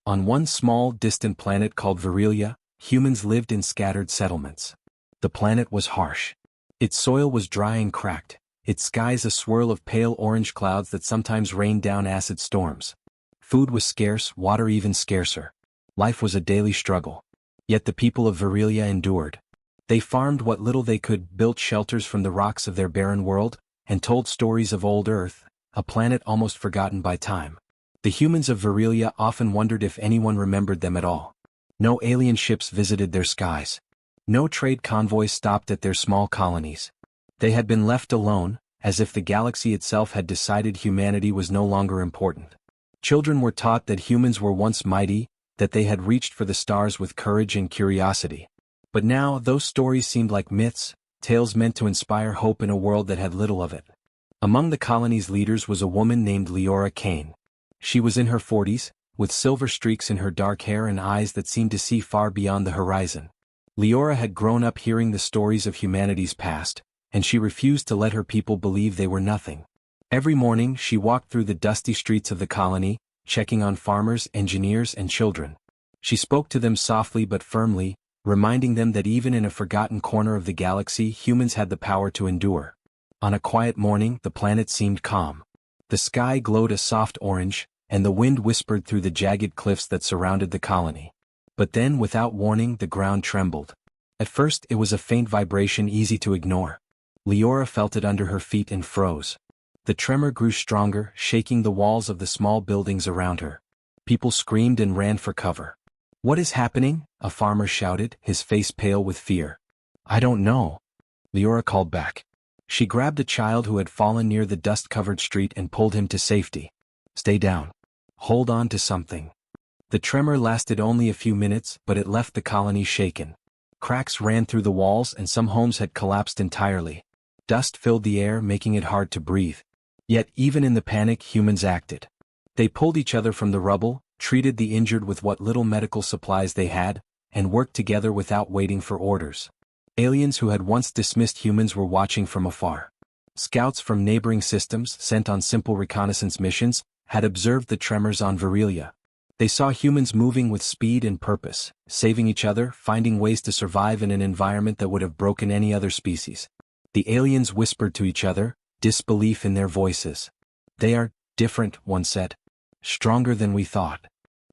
On one small, distant planet called Virilia, humans lived in scattered settlements. The planet was harsh. Its soil was dry and cracked, its skies a swirl of pale orange clouds that sometimes rained down acid storms. Food was scarce, water even scarcer. Life was a daily struggle. Yet the people of Virilia endured. They farmed what little they could, built shelters from the rocks of their barren world, and told stories of old Earth, a planet almost forgotten by time. The humans of Virilia often wondered if anyone remembered them at all. No alien ships visited their skies. No trade convoys stopped at their small colonies. They had been left alone, as if the galaxy itself had decided humanity was no longer important. Children were taught that humans were once mighty, that they had reached for the stars with courage and curiosity. But now those stories seemed like myths, tales meant to inspire hope in a world that had little of it. Among the colony's leaders was a woman named Leora Kane. She was in her 40s, with silver streaks in her dark hair and eyes that seemed to see far beyond the horizon. Leora had grown up hearing the stories of humanity's past, and she refused to let her people believe they were nothing. Every morning she walked through the dusty streets of the colony, checking on farmers, engineers, and children. She spoke to them softly but firmly, reminding them that even in a forgotten corner of the galaxy humans had the power to endure. On a quiet morning the planet seemed calm. The sky glowed a soft orange, and the wind whispered through the jagged cliffs that surrounded the colony. But then, without warning, the ground trembled. At first it was a faint vibration easy to ignore. Leora felt it under her feet and froze. The tremor grew stronger, shaking the walls of the small buildings around her. People screamed and ran for cover. "What is happening?" a farmer shouted, his face pale with fear. "I don't know," Leora called back. She grabbed a child who had fallen near the dust-covered street and pulled him to safety. "Stay down. Hold on to something." The tremor lasted only a few minutes, but it left the colony shaken. Cracks ran through the walls and some homes had collapsed entirely. Dust filled the air, making it hard to breathe. Yet, even in the panic, humans acted. They pulled each other from the rubble, treated the injured with what little medical supplies they had, and worked together without waiting for orders. Aliens who had once dismissed humans were watching from afar. Scouts from neighboring systems, sent on simple reconnaissance missions, had observed the tremors on Virilia. They saw humans moving with speed and purpose, saving each other, finding ways to survive in an environment that would have broken any other species. The aliens whispered to each other, disbelief in their voices. "They are different," one said. "Stronger than we thought."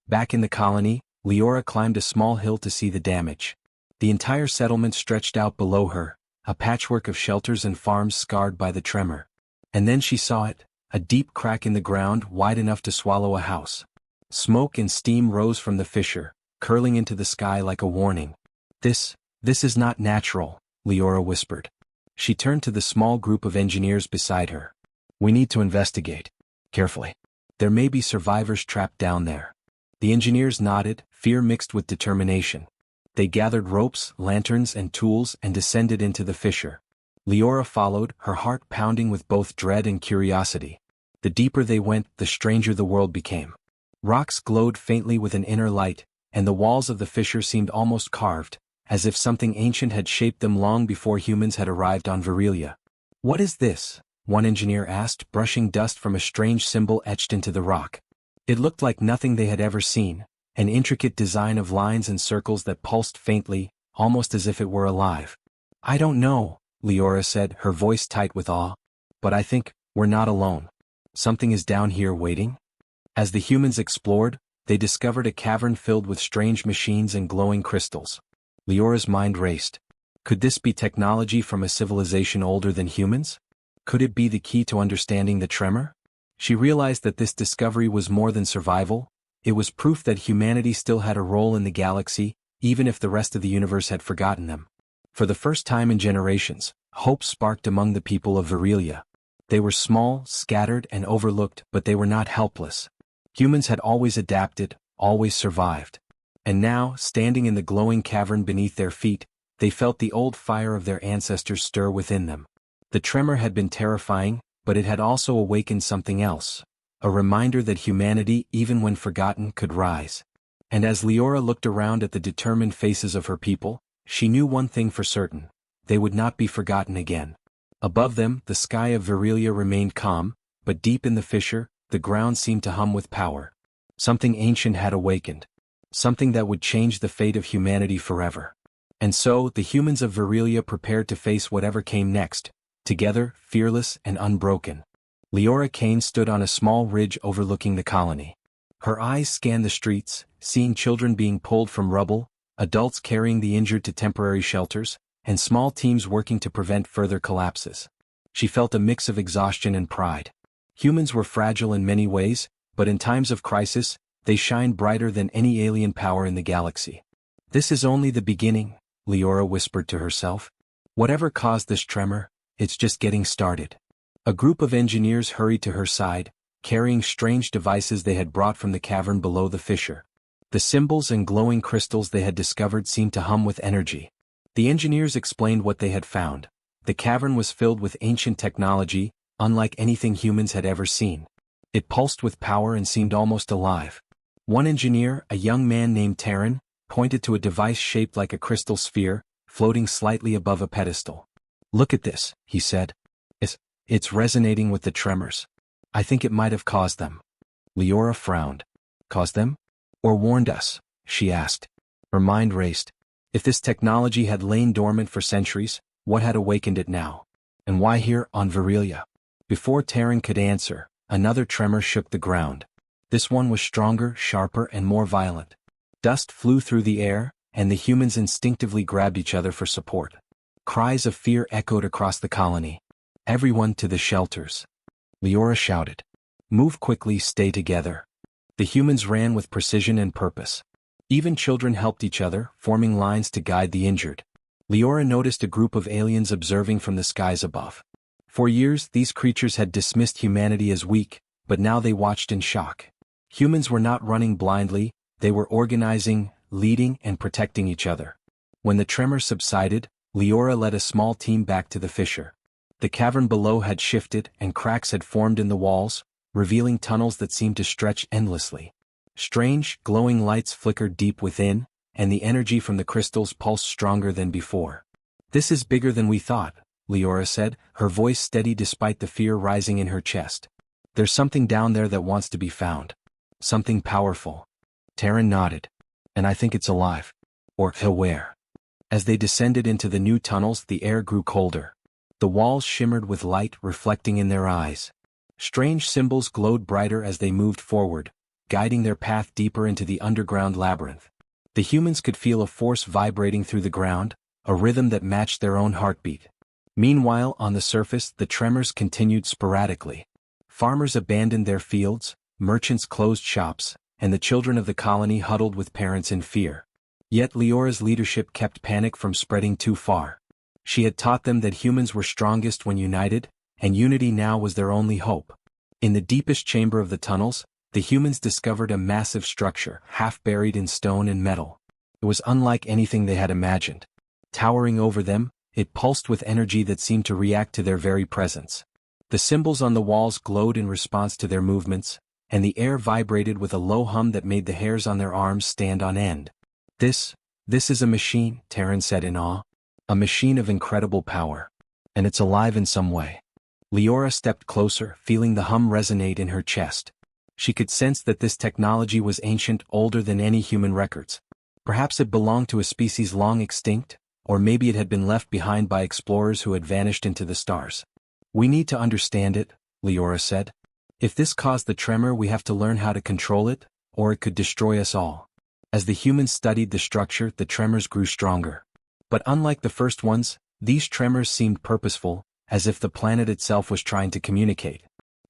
Back in the colony, Leora climbed a small hill to see the damage. The entire settlement stretched out below her, a patchwork of shelters and farms scarred by the tremor. And then she saw it, a deep crack in the ground wide enough to swallow a house. Smoke and steam rose from the fissure, curling into the sky like a warning. This is not natural," Leora whispered. She turned to the small group of engineers beside her. "We need to investigate. Carefully. There may be survivors trapped down there." The engineers nodded, fear mixed with determination. They gathered ropes, lanterns, and tools and descended into the fissure. Leora followed, her heart pounding with both dread and curiosity. The deeper they went, the stranger the world became. Rocks glowed faintly with an inner light, and the walls of the fissure seemed almost carved, as if something ancient had shaped them long before humans had arrived on Virilia. "What is this?" one engineer asked, brushing dust from a strange symbol etched into the rock. It looked like nothing they had ever seen, an intricate design of lines and circles that pulsed faintly, almost as if it were alive. "I don't know," Leora said, her voice tight with awe. "But I think we're not alone. Something is down here waiting." As the humans explored, they discovered a cavern filled with strange machines and glowing crystals. Leora's mind raced. Could this be technology from a civilization older than humans? Could it be the key to understanding the tremor? She realized that this discovery was more than survival. It was proof that humanity still had a role in the galaxy, even if the rest of the universe had forgotten them. For the first time in generations, hope sparked among the people of Virilia. They were small, scattered, and overlooked, but they were not helpless. Humans had always adapted, always survived. And now, standing in the glowing cavern beneath their feet, they felt the old fire of their ancestors stir within them. The tremor had been terrifying, but it had also awakened something else, a reminder that humanity, even when forgotten, could rise. And as Leora looked around at the determined faces of her people, she knew one thing for certain: they would not be forgotten again. Above them, the sky of Virilia remained calm, but deep in the fissure, the ground seemed to hum with power. Something ancient had awakened. Something that would change the fate of humanity forever. And so, the humans of Virilia prepared to face whatever came next, together, fearless and unbroken. Leora Kane stood on a small ridge overlooking the colony. Her eyes scanned the streets, seeing children being pulled from rubble, adults carrying the injured to temporary shelters, and small teams working to prevent further collapses. She felt a mix of exhaustion and pride. Humans were fragile in many ways, but in times of crisis, they shine brighter than any alien power in the galaxy. This is only the beginning, Leora whispered to herself. Whatever caused this tremor, it's just getting started. A group of engineers hurried to her side, carrying strange devices they had brought from the cavern below the fissure. The symbols and glowing crystals they had discovered seemed to hum with energy. The engineers explained what they had found. The cavern was filled with ancient technology, unlike anything humans had ever seen. It pulsed with power and seemed almost alive. One engineer, a young man named Terran, pointed to a device shaped like a crystal sphere, floating slightly above a pedestal. "Look at this," he said. It's resonating with the tremors. I think it might have caused them." Leora frowned. "Caused them? Or warned us?" she asked. Her mind raced. If this technology had lain dormant for centuries, what had awakened it now? And why here on Virilia? Before Terran could answer, another tremor shook the ground. This one was stronger, sharper, and more violent. Dust flew through the air, and the humans instinctively grabbed each other for support. Cries of fear echoed across the colony. "Everyone to the shelters!" Leora shouted. "Move quickly, stay together." The humans ran with precision and purpose. Even children helped each other, forming lines to guide the injured. Leora noticed a group of aliens observing from the skies above. For years, these creatures had dismissed humanity as weak, but now they watched in shock. Humans were not running blindly, they were organizing, leading, and protecting each other. When the tremor subsided, Leora led a small team back to the fissure. The cavern below had shifted, and cracks had formed in the walls, revealing tunnels that seemed to stretch endlessly. Strange, glowing lights flickered deep within, and the energy from the crystals pulsed stronger than before. "This is bigger than we thought," Leora said, her voice steady despite the fear rising in her chest. "There's something down there that wants to be found. Something powerful." Terran nodded. "And I think it's alive. Or aware." As they descended into the new tunnels, the air grew colder. The walls shimmered with light reflecting in their eyes. Strange symbols glowed brighter as they moved forward, guiding their path deeper into the underground labyrinth. The humans could feel a force vibrating through the ground, a rhythm that matched their own heartbeat. Meanwhile, on the surface, the tremors continued sporadically. Farmers abandoned their fields, merchants closed shops, and the children of the colony huddled with parents in fear. Yet Leora's leadership kept panic from spreading too far. She had taught them that humans were strongest when united, and unity now was their only hope. In the deepest chamber of the tunnels, the humans discovered a massive structure, half buried in stone and metal. It was unlike anything they had imagined. Towering over them, it pulsed with energy that seemed to react to their very presence. The symbols on the walls glowed in response to their movements, and the air vibrated with a low hum that made the hairs on their arms stand on end. This is a machine," Terran said in awe. "A machine of incredible power. And it's alive in some way." Leora stepped closer, feeling the hum resonate in her chest. She could sense that this technology was ancient, older than any human records. Perhaps it belonged to a species long extinct, or maybe it had been left behind by explorers who had vanished into the stars. "We need to understand it," Leora said. "If this caused the tremor, we have to learn how to control it, or it could destroy us all." As the humans studied the structure, the tremors grew stronger. But unlike the first ones, these tremors seemed purposeful, as if the planet itself was trying to communicate.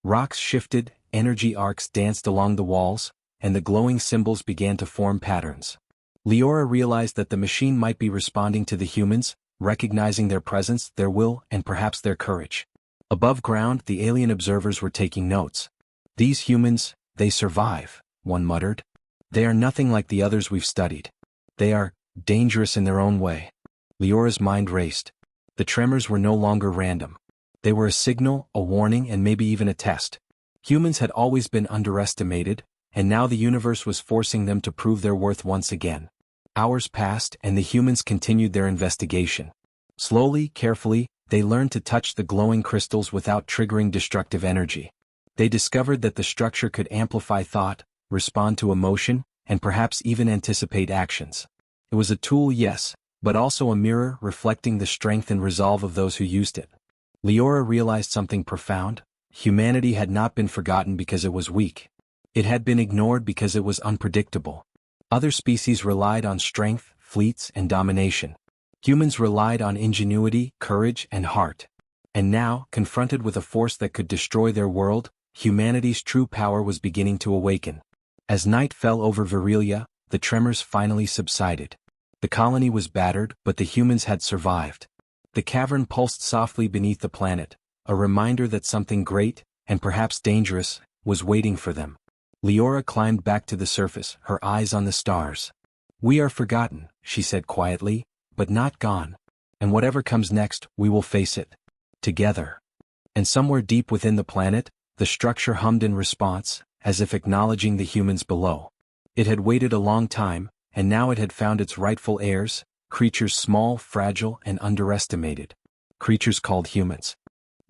Rocks shifted, energy arcs danced along the walls, and the glowing symbols began to form patterns. Leora realized that the machine might be responding to the humans, recognizing their presence, their will, and perhaps their courage. Above ground, the alien observers were taking notes. "These humans, they survive," one muttered. "They are nothing like the others we've studied. They are dangerous in their own way." Leora's mind raced. The tremors were no longer random. They were a signal, a warning, and maybe even a test. Humans had always been underestimated, and now the universe was forcing them to prove their worth once again. Hours passed, and the humans continued their investigation. Slowly, carefully, they learned to touch the glowing crystals without triggering destructive energy. They discovered that the structure could amplify thought, respond to emotion, and perhaps even anticipate actions. It was a tool, yes, but also a mirror reflecting the strength and resolve of those who used it. Leora realized something profound. Humanity had not been forgotten because it was weak. It had been ignored because it was unpredictable. Other species relied on strength, fleets, and domination. Humans relied on ingenuity, courage, and heart. And now, confronted with a force that could destroy their world, humanity's true power was beginning to awaken. As night fell over Virilia, the tremors finally subsided. The colony was battered, but the humans had survived. The cavern pulsed softly beneath the planet, a reminder that something great, and perhaps dangerous, was waiting for them. Leora climbed back to the surface, her eyes on the stars. "We are forgotten," she said quietly, "but not gone. And whatever comes next, we will face it. Together." And somewhere deep within the planet, the structure hummed in response, as if acknowledging the humans below. It had waited a long time, and now it had found its rightful heirs, creatures small, fragile, and underestimated. Creatures called humans.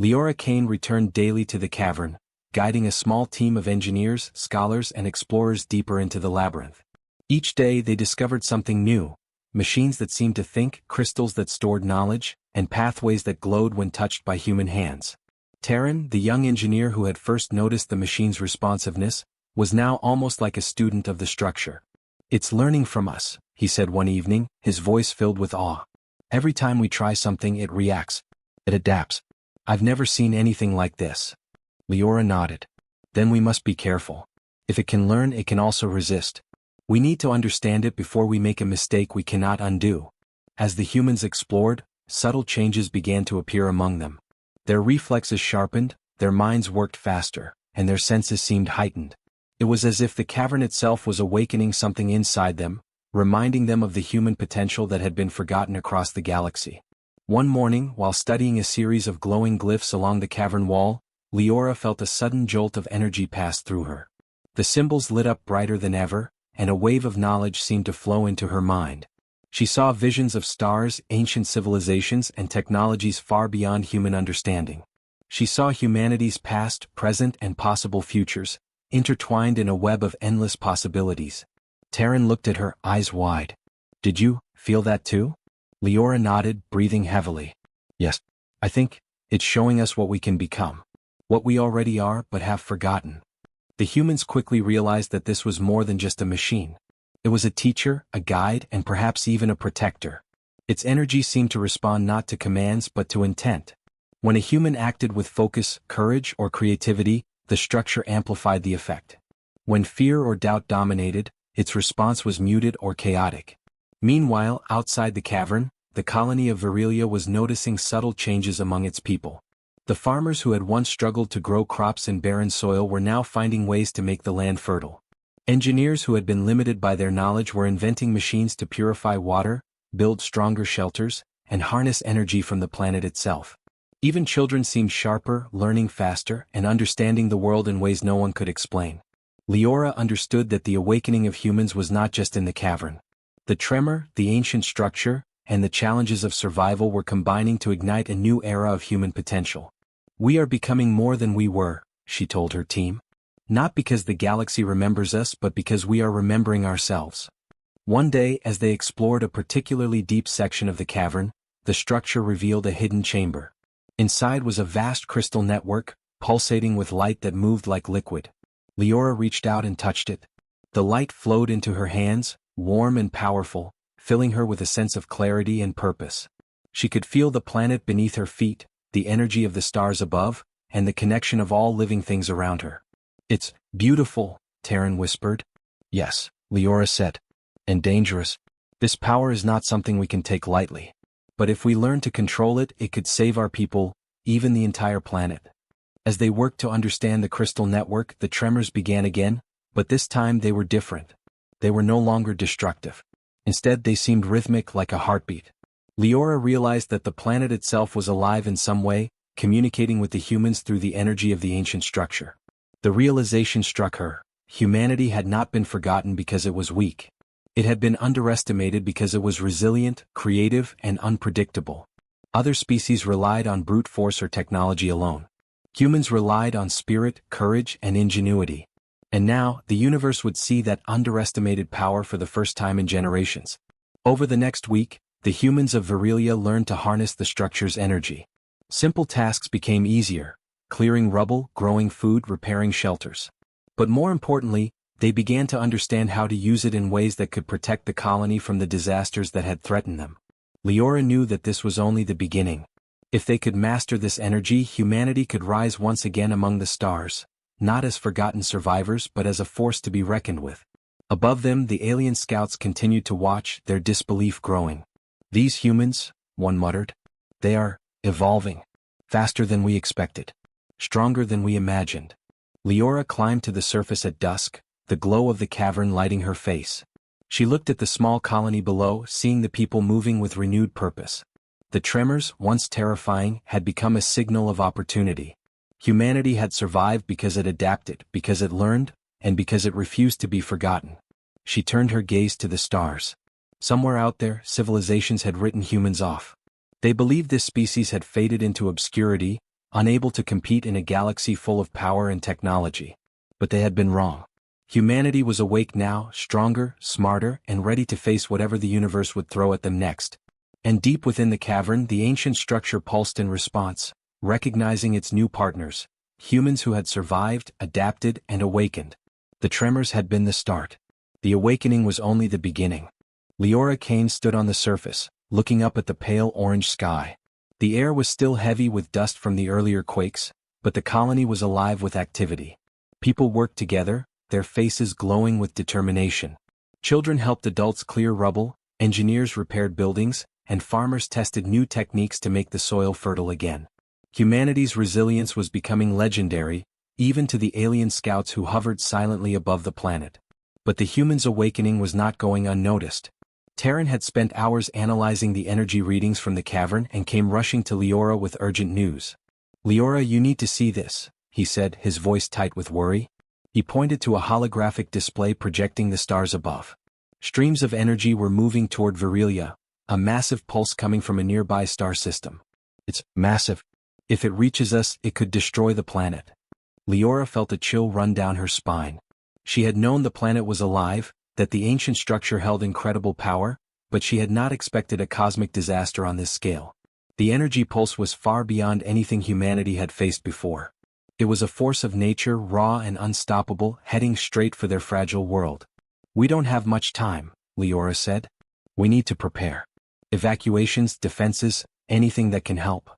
Leora Kane returned daily to the cavern, guiding a small team of engineers, scholars, and explorers deeper into the labyrinth. Each day they discovered something new: machines that seemed to think, crystals that stored knowledge, and pathways that glowed when touched by human hands. Terran, the young engineer who had first noticed the machine's responsiveness, was now almost like a student of the structure. "It's learning from us," he said one evening, his voice filled with awe. "Every time we try something, it reacts. It adapts. I've never seen anything like this." Leora nodded. "Then we must be careful. If it can learn, it can also resist. We need to understand it before we make a mistake we cannot undo." As the humans explored, subtle changes began to appear among them. Their reflexes sharpened, their minds worked faster, and their senses seemed heightened. It was as if the cavern itself was awakening something inside them, reminding them of the human potential that had been forgotten across the galaxy. One morning, while studying a series of glowing glyphs along the cavern wall, Leora felt a sudden jolt of energy pass through her. The symbols lit up brighter than ever, and a wave of knowledge seemed to flow into her mind. She saw visions of stars, ancient civilizations, and technologies far beyond human understanding. She saw humanity's past, present, and possible futures, intertwined in a web of endless possibilities. Terran looked at her, eyes wide. "Did you feel that too?" Leora nodded, breathing heavily. "Yes. I think it's showing us what we can become. What we already are but have forgotten." The humans quickly realized that this was more than just a machine. It was a teacher, a guide, and perhaps even a protector. Its energy seemed to respond not to commands but to intent. When a human acted with focus, courage, or creativity, the structure amplified the effect. When fear or doubt dominated, its response was muted or chaotic. Meanwhile, outside the cavern, the colony of Virilia was noticing subtle changes among its people. The farmers who had once struggled to grow crops in barren soil were now finding ways to make the land fertile. Engineers who had been limited by their knowledge were inventing machines to purify water, build stronger shelters, and harness energy from the planet itself. Even children seemed sharper, learning faster, and understanding the world in ways no one could explain. Leora understood that the awakening of humans was not just in the cavern. The tremor, the ancient structure, and the challenges of survival were combining to ignite a new era of human potential. "We are becoming more than we were," she told her team. "Not because the galaxy remembers us but because we are remembering ourselves." One day, as they explored a particularly deep section of the cavern, the structure revealed a hidden chamber. Inside was a vast crystal network, pulsating with light that moved like liquid. Leora reached out and touched it. The light flowed into her hands, warm and powerful, filling her with a sense of clarity and purpose. She could feel the planet beneath her feet, the energy of the stars above, and the connection of all living things around her. "It's beautiful," Terran whispered. "Yes," Leora said. "And dangerous. This power is not something we can take lightly. But if we learn to control it, it could save our people, even the entire planet." As they worked to understand the crystal network, the tremors began again, but this time they were different. They were no longer destructive. Instead, they seemed rhythmic like a heartbeat. Leora realized that the planet itself was alive in some way, communicating with the humans through the energy of the ancient structure. The realization struck her: humanity had not been forgotten because it was weak. It had been underestimated because it was resilient, creative, and unpredictable. Other species relied on brute force or technology alone. Humans relied on spirit, courage, and ingenuity. And now, the universe would see that underestimated power for the first time in generations. Over the next week, the humans of Virilia learned to harness the structure's energy. Simple tasks became easier: clearing rubble, growing food, repairing shelters. But more importantly, they began to understand how to use it in ways that could protect the colony from the disasters that had threatened them. Leora knew that this was only the beginning. If they could master this energy, humanity could rise once again among the stars, not as forgotten survivors but as a force to be reckoned with. Above them, the alien scouts continued to watch, their disbelief growing. "These humans," one muttered, "they are evolving. Faster than we expected. Stronger than we imagined." Leora climbed to the surface at dusk, the glow of the cavern lighting her face. She looked at the small colony below, seeing the people moving with renewed purpose. The tremors, once terrifying, had become a signal of opportunity. Humanity had survived because it adapted, because it learned, and because it refused to be forgotten. She turned her gaze to the stars. Somewhere out there, civilizations had written humans off. They believed this species had faded into obscurity, unable to compete in a galaxy full of power and technology. But they had been wrong. Humanity was awake now, stronger, smarter, and ready to face whatever the universe would throw at them next. And deep within the cavern, the ancient structure pulsed in response, recognizing its new partners, humans who had survived, adapted, and awakened. The tremors had been the start. The awakening was only the beginning. Leora Kane stood on the surface, looking up at the pale orange sky. The air was still heavy with dust from the earlier quakes, but the colony was alive with activity. People worked together, their faces glowing with determination. Children helped adults clear rubble, engineers repaired buildings, and farmers tested new techniques to make the soil fertile again. Humanity's resilience was becoming legendary, even to the alien scouts who hovered silently above the planet. But the humans' awakening was not going unnoticed. Terran had spent hours analyzing the energy readings from the cavern and came rushing to Leora with urgent news. "Leora, you need to see this," he said, his voice tight with worry. He pointed to a holographic display projecting the stars above. Streams of energy were moving toward Virilia, a massive pulse coming from a nearby star system. "It's massive. If it reaches us, it could destroy the planet." Leora felt a chill run down her spine. She had known the planet was alive, that the ancient structure held incredible power, but she had not expected a cosmic disaster on this scale. The energy pulse was far beyond anything humanity had faced before. It was a force of nature, raw and unstoppable, heading straight for their fragile world. "We don't have much time," Leora said. "We need to prepare. Evacuations, defenses, anything that can help.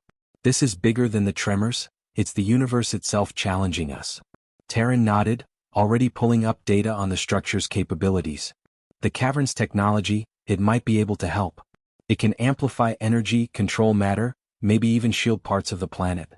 This is bigger than the tremors, it's the universe itself challenging us." Terran nodded, already pulling up data on the structure's capabilities. "The cavern's technology, it might be able to help. It can amplify energy, control matter, maybe even shield parts of the planet.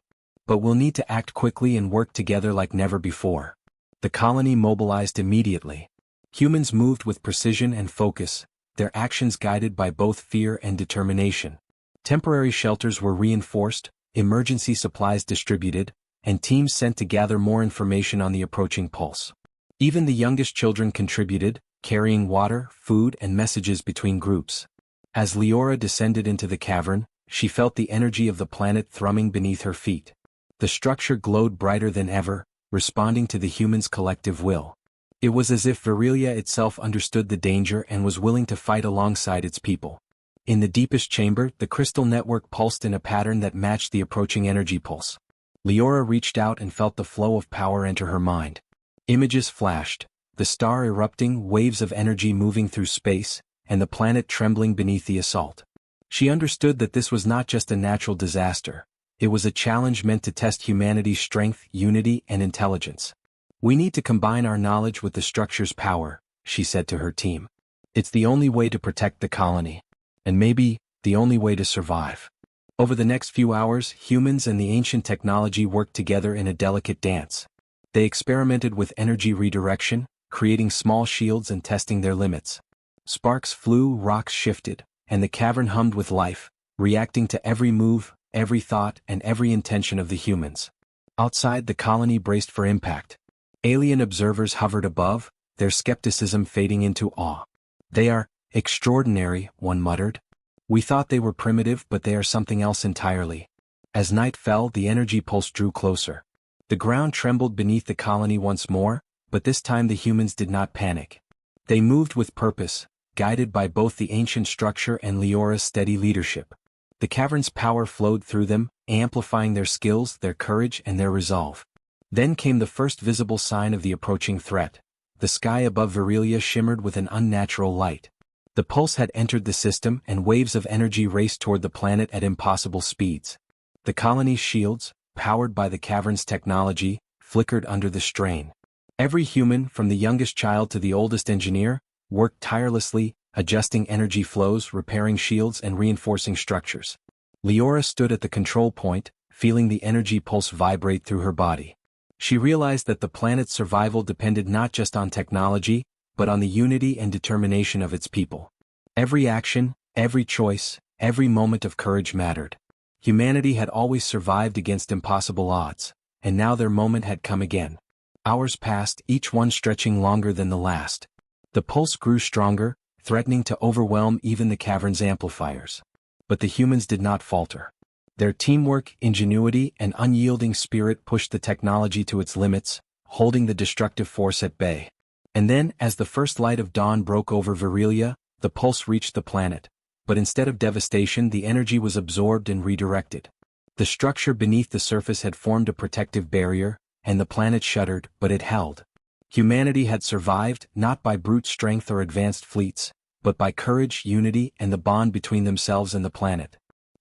But we'll need to act quickly and work together like never before." The colony mobilized immediately. Humans moved with precision and focus, their actions guided by both fear and determination. Temporary shelters were reinforced, emergency supplies distributed, and teams sent to gather more information on the approaching pulse. Even the youngest children contributed, carrying water, food, and messages between groups. As Leora descended into the cavern, she felt the energy of the planet thrumming beneath her feet. The structure glowed brighter than ever, responding to the humans' collective will. It was as if Virilia itself understood the danger and was willing to fight alongside its people. In the deepest chamber, the crystal network pulsed in a pattern that matched the approaching energy pulse. Leora reached out and felt the flow of power enter her mind. Images flashed, the star erupting, waves of energy moving through space, and the planet trembling beneath the assault. She understood that this was not just a natural disaster. It was a challenge meant to test humanity's strength, unity, and intelligence. "We need to combine our knowledge with the structure's power," she said to her team. "It's the only way to protect the colony. And maybe, the only way to survive." Over the next few hours, humans and the ancient technology worked together in a delicate dance. They experimented with energy redirection, creating small shields and testing their limits. Sparks flew, rocks shifted, and the cavern hummed with life, reacting to every move, every thought, and every intention of the humans. Outside, the colony braced for impact. Alien observers hovered above, their skepticism fading into awe. "They are extraordinary," one muttered. "We thought they were primitive, but they are something else entirely." As night fell, the energy pulse drew closer. The ground trembled beneath the colony once more, but this time the humans did not panic. They moved with purpose, guided by both the ancient structure and Leora's steady leadership. The cavern's power flowed through them, amplifying their skills, their courage, and their resolve. Then came the first visible sign of the approaching threat. The sky above Virilia shimmered with an unnatural light. The pulse had entered the system, and waves of energy raced toward the planet at impossible speeds. The colony's shields, powered by the cavern's technology, flickered under the strain. Every human, from the youngest child to the oldest engineer, worked tirelessly, adjusting energy flows, repairing shields, and reinforcing structures. Leora stood at the control point, feeling the energy pulse vibrate through her body. She realized that the planet's survival depended not just on technology, but on the unity and determination of its people. Every action, every choice, every moment of courage mattered. Humanity had always survived against impossible odds, and now their moment had come again. Hours passed, each one stretching longer than the last. The pulse grew stronger, threatening to overwhelm even the cavern's amplifiers. But the humans did not falter. Their teamwork, ingenuity, and unyielding spirit pushed the technology to its limits, holding the destructive force at bay. And then, as the first light of dawn broke over Virilia, the pulse reached the planet. But instead of devastation, the energy was absorbed and redirected. The structure beneath the surface had formed a protective barrier, and the planet shuddered, but it held. Humanity had survived, not by brute strength or advanced fleets, but by courage, unity, and the bond between themselves and the planet.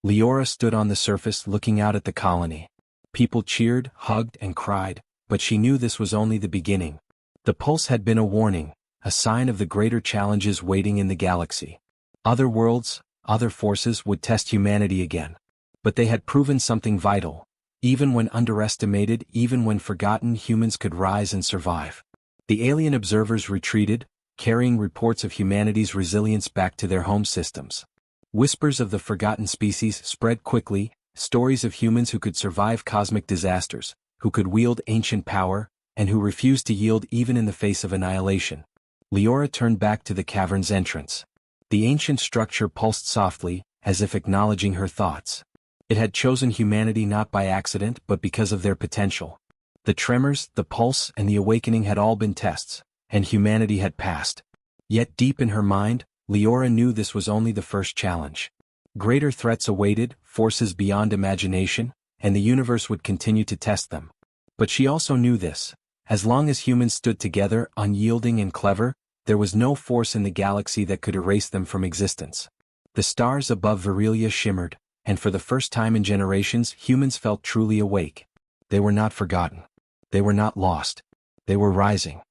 Leora stood on the surface looking out at the colony. People cheered, hugged, and cried, but she knew this was only the beginning. The pulse had been a warning, a sign of the greater challenges waiting in the galaxy. Other worlds, other forces would test humanity again. But they had proven something vital. Even when underestimated, even when forgotten, humans could rise and survive. The alien observers retreated, carrying reports of humanity's resilience back to their home systems. Whispers of the forgotten species spread quickly, stories of humans who could survive cosmic disasters, who could wield ancient power, and who refused to yield even in the face of annihilation. Leora turned back to the cavern's entrance. The ancient structure pulsed softly, as if acknowledging her thoughts. It had chosen humanity not by accident but because of their potential. The tremors, the pulse, and the awakening had all been tests, and humanity had passed. Yet deep in her mind, Leora knew this was only the first challenge. Greater threats awaited, forces beyond imagination, and the universe would continue to test them. But she also knew this. As long as humans stood together, unyielding and clever, there was no force in the galaxy that could erase them from existence. The stars above Virilia shimmered, and for the first time in generations, humans felt truly awake. They were not forgotten. They were not lost. They were rising.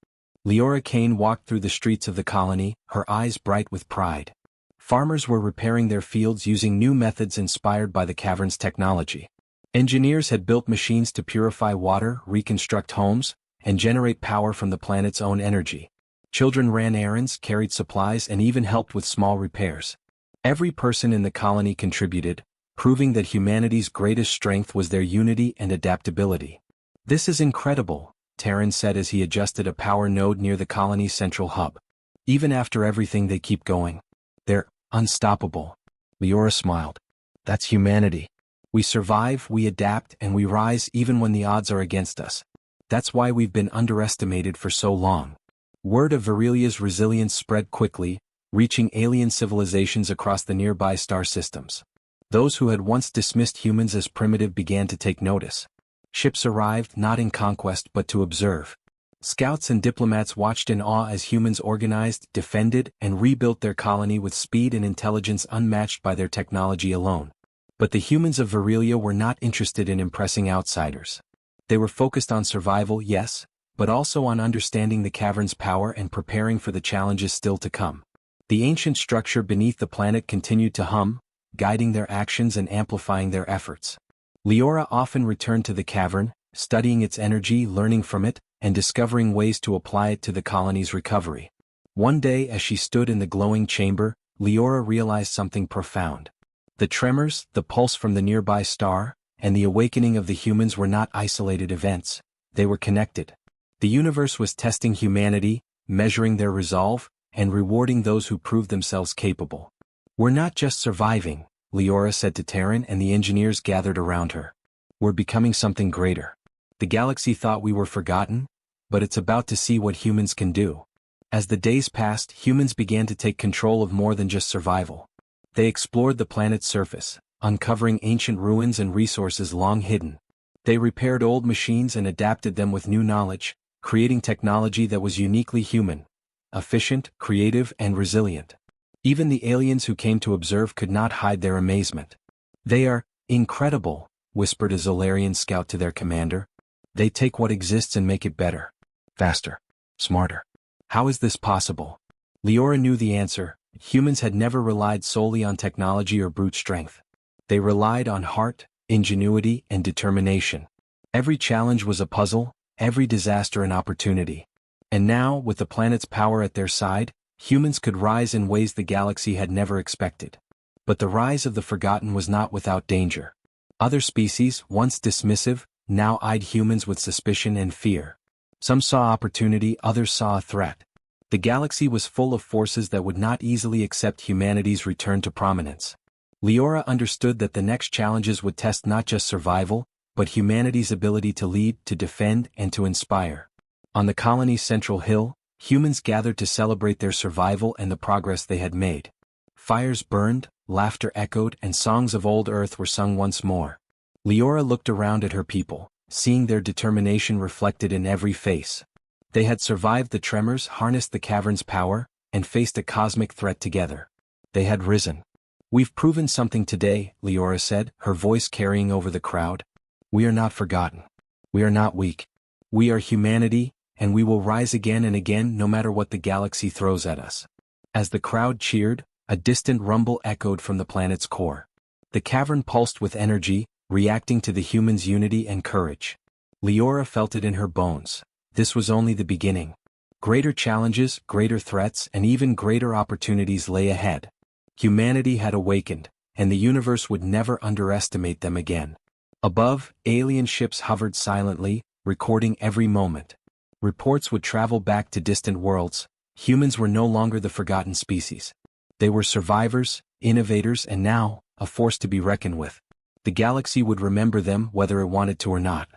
Leora Kane walked through the streets of the colony, her eyes bright with pride. Farmers were repairing their fields using new methods inspired by the cavern's technology. Engineers had built machines to purify water, reconstruct homes, and generate power from the planet's own energy. Children ran errands, carried supplies, and even helped with small repairs. Every person in the colony contributed, proving that humanity's greatest strength was their unity and adaptability. "This is incredible," Terran said as he adjusted a power node near the colony's central hub. "Even after everything, they keep going. They're unstoppable." Leora smiled. "That's humanity. We survive, we adapt, and we rise even when the odds are against us. That's why we've been underestimated for so long." Word of Virilia's resilience spread quickly, reaching alien civilizations across the nearby star systems. Those who had once dismissed humans as primitive began to take notice. Ships arrived not in conquest but to observe. Scouts and diplomats watched in awe as humans organized, defended, and rebuilt their colony with speed and intelligence unmatched by their technology alone. But the humans of Virilia were not interested in impressing outsiders. They were focused on survival, yes, but also on understanding the cavern's power and preparing for the challenges still to come. The ancient structure beneath the planet continued to hum, guiding their actions and amplifying their efforts. Leora often returned to the cavern, studying its energy, learning from it, and discovering ways to apply it to the colony's recovery. One day, as she stood in the glowing chamber, Leora realized something profound. The tremors, the pulse from the nearby star, and the awakening of the humans were not isolated events. They were connected. The universe was testing humanity, measuring their resolve, and rewarding those who proved themselves capable. "We're not just surviving," Leora said to Terran, and the engineers gathered around her. "We're becoming something greater. The galaxy thought we were forgotten, but it's about to see what humans can do. As the days passed, humans began to take control of more than just survival. They explored the planet's surface, uncovering ancient ruins and resources long hidden. They repaired old machines and adapted them with new knowledge, creating technology that was uniquely human, efficient, creative, and resilient. Even the aliens who came to observe could not hide their amazement. "They are incredible," whispered a Zolarian scout to their commander. "They take what exists and make it better. Faster. Smarter. How is this possible?" Leora knew the answer. Humans had never relied solely on technology or brute strength. They relied on heart, ingenuity, and determination. Every challenge was a puzzle, every disaster an opportunity. And now, with the planet's power at their side, humans could rise in ways the galaxy had never expected. But the rise of the Forgotten was not without danger. Other species, once dismissive, now eyed humans with suspicion and fear. Some saw opportunity, others saw a threat. The galaxy was full of forces that would not easily accept humanity's return to prominence. Leora understood that the next challenges would test not just survival, but humanity's ability to lead, to defend, and to inspire. On the colony's central hill, humans gathered to celebrate their survival and the progress they had made. Fires burned, laughter echoed, and songs of old Earth were sung once more. Leora looked around at her people, seeing their determination reflected in every face. They had survived the tremors, harnessed the cavern's power, and faced a cosmic threat together. They had risen. "We've proven something today," Leora said, her voice carrying over the crowd. "We are not forgotten. We are not weak. We are humanity, and we will rise again and again no matter what the galaxy throws at us." As the crowd cheered, a distant rumble echoed from the planet's core. The cavern pulsed with energy, reacting to the humans' unity and courage. Leora felt it in her bones. This was only the beginning. Greater challenges, greater threats, and even greater opportunities lay ahead. Humanity had awakened, and the universe would never underestimate them again. Above, alien ships hovered silently, recording every moment. Reports would travel back to distant worlds. Humans were no longer the forgotten species. They were survivors, innovators, and now, a force to be reckoned with. The galaxy would remember them whether it wanted to or not.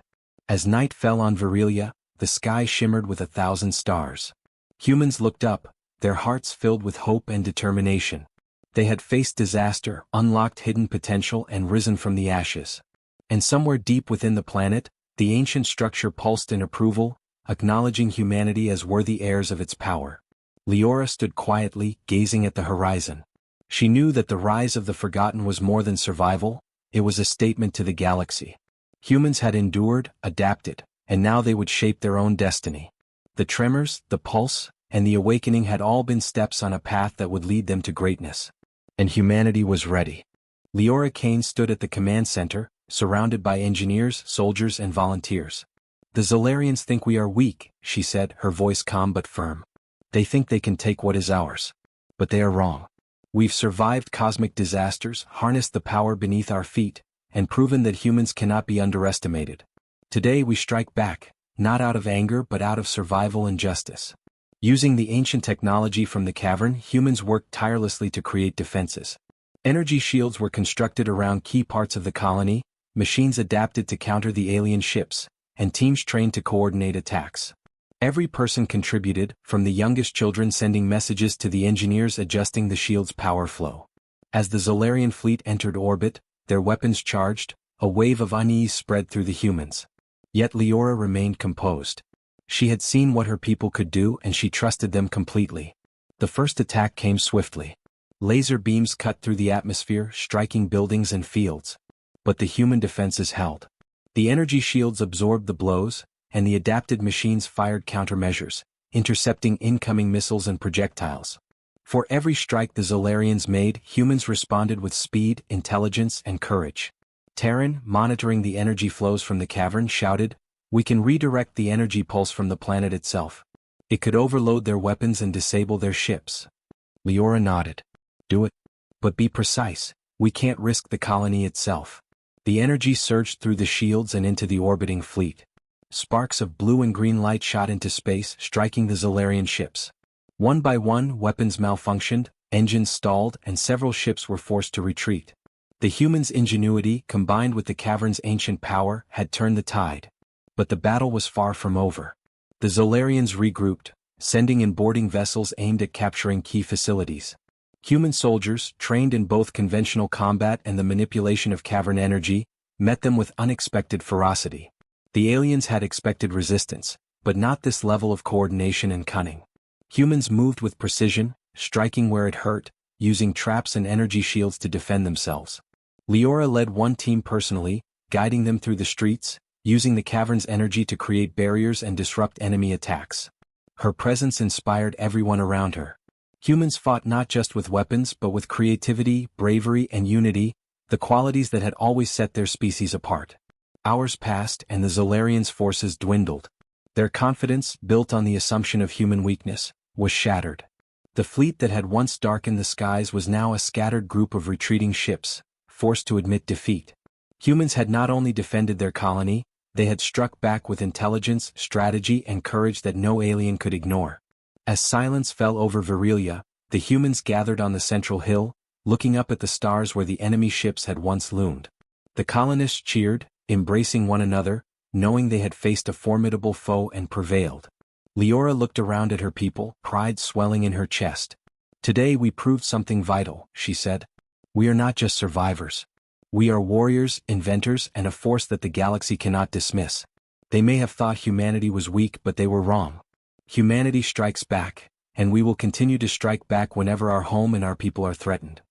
As night fell on Virilia, the sky shimmered with 1,000 stars. Humans looked up, their hearts filled with hope and determination. They had faced disaster, unlocked hidden potential, and risen from the ashes. And somewhere deep within the planet, the ancient structure pulsed in approval, acknowledging humanity as worthy heirs of its power. Leora stood quietly, gazing at the horizon. She knew that the rise of the Forgotten was more than survival, it was a statement to the galaxy. Humans had endured, adapted, and now they would shape their own destiny. The tremors, the pulse, and the awakening had all been steps on a path that would lead them to greatness. And humanity was ready. Leora Kane stood at the command center, surrounded by engineers, soldiers, and volunteers. "The Zolarians think we are weak," she said, her voice calm but firm. "They think they can take what is ours. But they are wrong. We've survived cosmic disasters, harnessed the power beneath our feet, and proven that humans cannot be underestimated. Today we strike back, not out of anger but out of survival and justice." Using the ancient technology from the cavern, humans worked tirelessly to create defenses. Energy shields were constructed around key parts of the colony, machines adapted to counter the alien ships, and teams trained to coordinate attacks. Every person contributed, from the youngest children sending messages to the engineers adjusting the shield's power flow. As the Zolarian fleet entered orbit, their weapons charged, a wave of unease spread through the humans. Yet Leora remained composed. She had seen what her people could do and she trusted them completely. The first attack came swiftly. Laser beams cut through the atmosphere, striking buildings and fields. But the human defenses held. The energy shields absorbed the blows, and the adapted machines fired countermeasures, intercepting incoming missiles and projectiles. For every strike the Zolarians made, humans responded with speed, intelligence, and courage. Terran, monitoring the energy flows from the cavern, shouted, "We can redirect the energy pulse from the planet itself. It could overload their weapons and disable their ships." Leora nodded. "Do it. But be precise, we can't risk the colony itself." The energy surged through the shields and into the orbiting fleet. Sparks of blue and green light shot into space, striking the Zolarian ships. One by one, weapons malfunctioned, engines stalled, and several ships were forced to retreat. The humans' ingenuity, combined with the cavern's ancient power, had turned the tide. But the battle was far from over. The Zolarians regrouped, sending in boarding vessels aimed at capturing key facilities. Human soldiers, trained in both conventional combat and the manipulation of cavern energy, met them with unexpected ferocity. The aliens had expected resistance, but not this level of coordination and cunning. Humans moved with precision, striking where it hurt, using traps and energy shields to defend themselves. Leora led one team personally, guiding them through the streets, using the cavern's energy to create barriers and disrupt enemy attacks. Her presence inspired everyone around her. Humans fought not just with weapons but with creativity, bravery, and unity, the qualities that had always set their species apart. Hours passed and the Zolarians' forces dwindled. Their confidence, built on the assumption of human weakness, was shattered. The fleet that had once darkened the skies was now a scattered group of retreating ships, forced to admit defeat. Humans had not only defended their colony, they had struck back with intelligence, strategy, and courage that no alien could ignore. As silence fell over Virilia, the humans gathered on the central hill, looking up at the stars where the enemy ships had once loomed. The colonists cheered, embracing one another, knowing they had faced a formidable foe and prevailed. Leora looked around at her people, pride swelling in her chest. "Today we proved something vital," she said. "We are not just survivors. We are warriors, inventors, and a force that the galaxy cannot dismiss." They may have thought humanity was weak, but they were wrong. Humanity strikes back, and we will continue to strike back whenever our home and our people are threatened.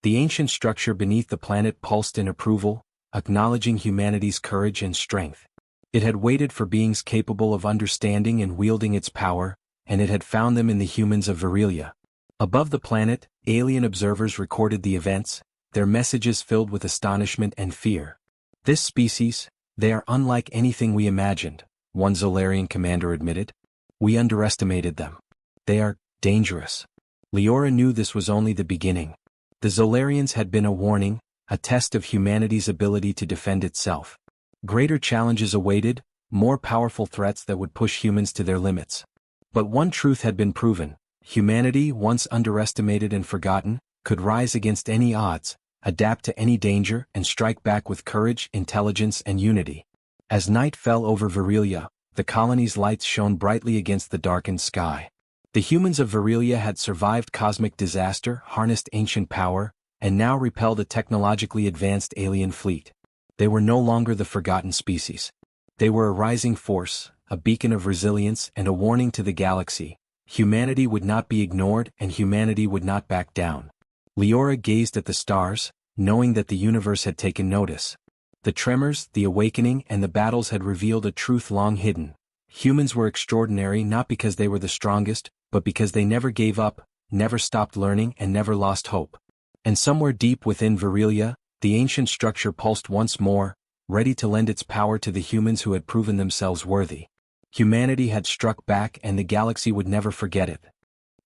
The ancient structure beneath the planet pulsed in approval, acknowledging humanity's courage and strength. It had waited for beings capable of understanding and wielding its power, and it had found them in the humans of Virilia. Above the planet, alien observers recorded the events, their messages filled with astonishment and fear. "This species, they are unlike anything we imagined," one Zolarian commander admitted. "We underestimated them. They are dangerous." Leora knew this was only the beginning. The Zolarians had been a warning, a test of humanity's ability to defend itself. Greater challenges awaited, more powerful threats that would push humans to their limits. But one truth had been proven: humanity, once underestimated and forgotten, could rise against any odds, adapt to any danger, and strike back with courage, intelligence, and unity. As night fell over Virilia, the colony's lights shone brightly against the darkened sky. The humans of Virilia had survived cosmic disaster, harnessed ancient power, and now repelled a technologically advanced alien fleet. They were no longer the forgotten species. They were a rising force, a beacon of resilience, and a warning to the galaxy. Humanity would not be ignored, and humanity would not back down. Leora gazed at the stars, knowing that the universe had taken notice. The tremors, the awakening, and the battles had revealed a truth long hidden. Humans were extraordinary not because they were the strongest, but because they never gave up, never stopped learning, and never lost hope. And somewhere deep within Virilia, the ancient structure pulsed once more, ready to lend its power to the humans who had proven themselves worthy. Humanity had struck back, and the galaxy would never forget it.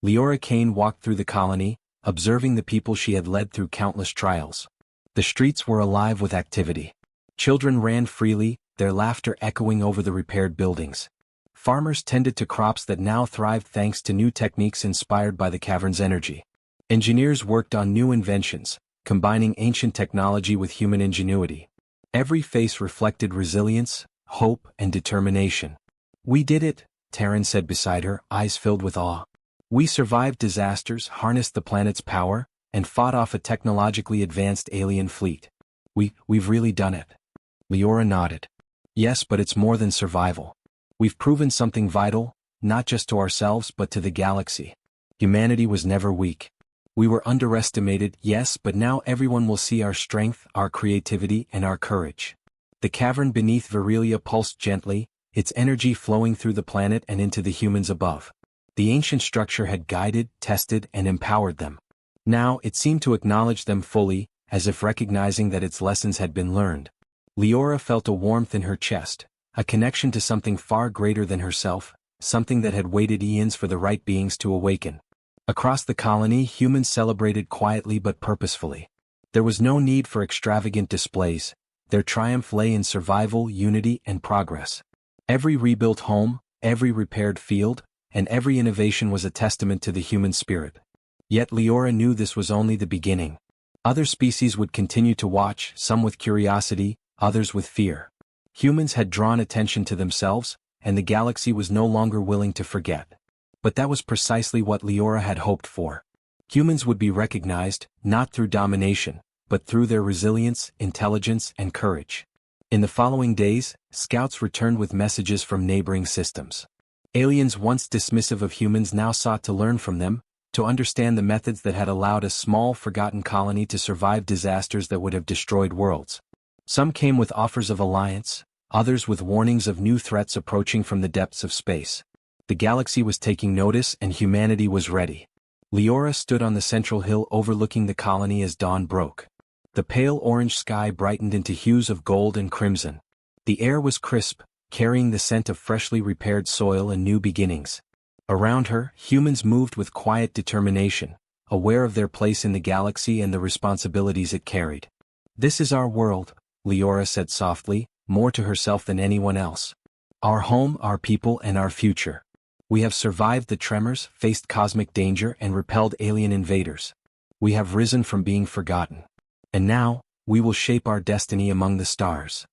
Leora Kane walked through the colony, observing the people she had led through countless trials. The streets were alive with activity. Children ran freely, their laughter echoing over the repaired buildings. Farmers tended to crops that now thrived thanks to new techniques inspired by the cavern's energy. Engineers worked on new inventions, combining ancient technology with human ingenuity. Every face reflected resilience, hope, and determination. "We did it," Taryn said beside her, eyes filled with awe. "We survived disasters, harnessed the planet's power, and fought off a technologically advanced alien fleet. We've really done it." Leora nodded. "Yes, but it's more than survival. We've proven something vital, not just to ourselves but to the galaxy. Humanity was never weak. We were underestimated, yes, but now everyone will see our strength, our creativity, and our courage." The cavern beneath Virilia pulsed gently, its energy flowing through the planet and into the humans above. The ancient structure had guided, tested, and empowered them. Now it seemed to acknowledge them fully, as if recognizing that its lessons had been learned. Leora felt a warmth in her chest, a connection to something far greater than herself, something that had waited eons for the right beings to awaken. Across the colony, humans celebrated quietly but purposefully. There was no need for extravagant displays. Their triumph lay in survival, unity, and progress. Every rebuilt home, every repaired field, and every innovation was a testament to the human spirit. Yet Leora knew this was only the beginning. Other species would continue to watch, some with curiosity, others with fear. Humans had drawn attention to themselves, and the galaxy was no longer willing to forget. But that was precisely what Leora had hoped for. Humans would be recognized, not through domination, but through their resilience, intelligence, and courage. In the following days, scouts returned with messages from neighboring systems. Aliens once dismissive of humans now sought to learn from them, to understand the methods that had allowed a small, forgotten colony to survive disasters that would have destroyed worlds. Some came with offers of alliance, others with warnings of new threats approaching from the depths of space. The galaxy was taking notice and humanity was ready. Leora stood on the central hill overlooking the colony as dawn broke. The pale orange sky brightened into hues of gold and crimson. The air was crisp, carrying the scent of freshly repaired soil and new beginnings. Around her, humans moved with quiet determination, aware of their place in the galaxy and the responsibilities it carried. "This is our world," Leora said softly, more to herself than anyone else. "Our home, our people, and our future. We have survived the tremors, faced cosmic danger, and repelled alien invaders. We have risen from being forgotten. And now, we will shape our destiny among the stars."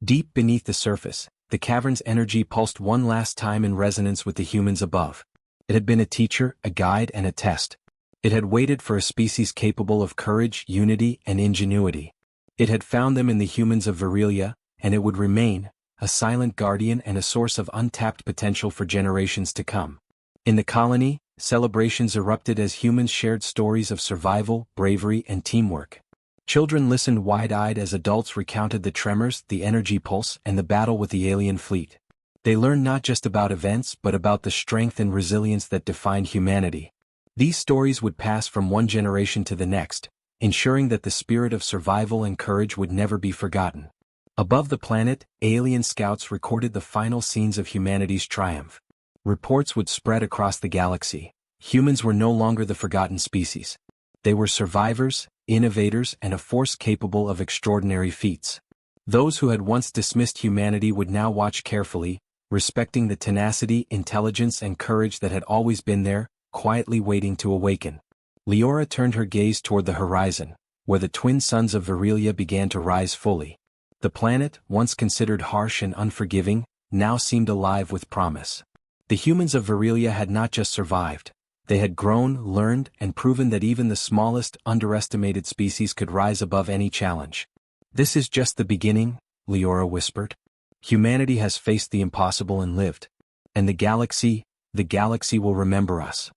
Deep beneath the surface, the cavern's energy pulsed one last time in resonance with the humans above. It had been a teacher, a guide, and a test. It had waited for a species capable of courage, unity, and ingenuity. It had found them in the humans of Virilia, and it would remain, a silent guardian and a source of untapped potential for generations to come. In the colony, celebrations erupted as humans shared stories of survival, bravery, and teamwork. Children listened wide-eyed as adults recounted the tremors, the energy pulse, and the battle with the alien fleet. They learned not just about events but about the strength and resilience that defined humanity. These stories would pass from one generation to the next, ensuring that the spirit of survival and courage would never be forgotten. Above the planet, alien scouts recorded the final scenes of humanity's triumph. Reports would spread across the galaxy. Humans were no longer the forgotten species. They were survivors, innovators, and a force capable of extraordinary feats. Those who had once dismissed humanity would now watch carefully, respecting the tenacity, intelligence, and courage that had always been there, quietly waiting to awaken. Leora turned her gaze toward the horizon, where the twin suns of Virilia began to rise fully. The planet, once considered harsh and unforgiving, now seemed alive with promise. The humans of Virilia had not just survived. They had grown, learned, and proven that even the smallest, underestimated species could rise above any challenge. "This is just the beginning," Leora whispered. "Humanity has faced the impossible and lived. And the galaxy will remember us."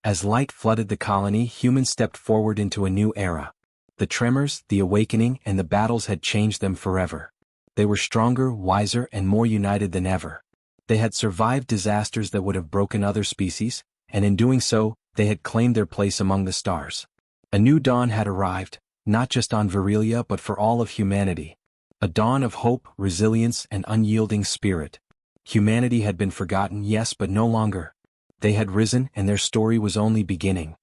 As light flooded the colony, humans stepped forward into a new era. The tremors, the awakening, and the battles had changed them forever. They were stronger, wiser, and more united than ever. They had survived disasters that would have broken other species, and in doing so, they had claimed their place among the stars. A new dawn had arrived, not just on Virilia but for all of humanity. A dawn of hope, resilience, and unyielding spirit. Humanity had been forgotten, yes, but no longer. They had risen, and their story was only beginning.